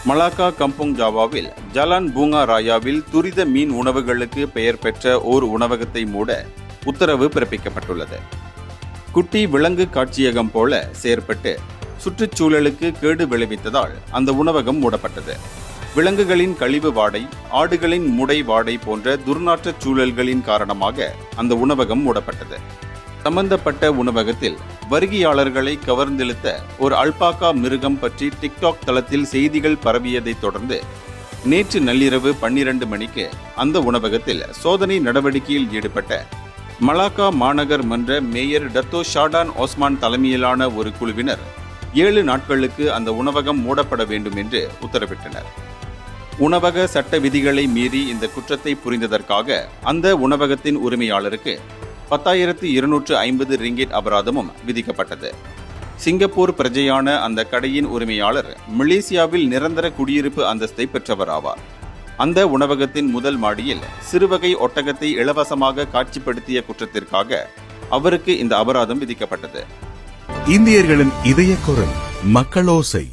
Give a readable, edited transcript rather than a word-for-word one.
Malacca கம்புங் ஜாவாவில் Jalan பூங்கா ராயாவில் துரித மீன் உணவுகளுக்கு பெயர் பெற்ற ஓர் உணவகத்தை மூட உத்தரவு பிறப்பிக்கப்பட்டுள்ளது. குட்டி விலங்கு காட்சியகம் போல செயற்பட்டு சுற்றுச்சூழலுக்கு கேடு விளைவித்ததால் அந்த உணவகம் மூடப்பட்டது. விலங்குகளின் கழிவு வாடை, ஆடுகளின் முடை வாடை போன்ற துர்நாற்ற சூழல்களின் காரணமாக அந்த உணவகம் மூடப்பட்டது. சம்பந்தப்பட்ட உணவகத்தில் வருகையாளர்களை கவர்ந்தெழுத்த ஒரு அல்பாக்கா மிருகம் பற்றி டிக்டாக் தளத்தில் செய்திகள் பரவியதைத் தொடர்ந்து நேற்று நள்ளிரவு 12 மணிக்கு அந்த உணவகத்தில் சோதனை நடவடிக்கையில் ஈடுபட்ட மலாக்கா மாநகர் மன்ற மேயர் டத்தோ ஷாடான் ஓஸ்மான் தலைமையிலான ஒரு குழுவினர் 7 நாட்களுக்கு அந்த உணவகம் மூடப்பட வேண்டும் என்று உத்தரவிட்டனர். உணவக சட்ட விதிகளை மீறி இந்த குற்றத்தை புரிந்ததற்காக அந்த உணவகத்தின் உரிமையாளருக்கு 10,250 ரிங்கிட் அபராதமும் விதிக்கப்பட்டது. சிங்கப்பூர் பிரஜையான அந்த கடையின் உரிமையாளர் மலேசியாவில் நிரந்தர குடியிருப்பு அந்தஸ்தை பெற்றவர் ஆவார். அந்த உணவகத்தின் முதல் மாடியில் சிறுவகை ஒட்டகத்தை இலவசமாக காட்சிப்படுத்திய குற்றத்திற்காக அவருக்கு இந்த அபராதம் விதிக்கப்பட்டது. இந்தியர்களின் இதய குரல் மக்களோசை.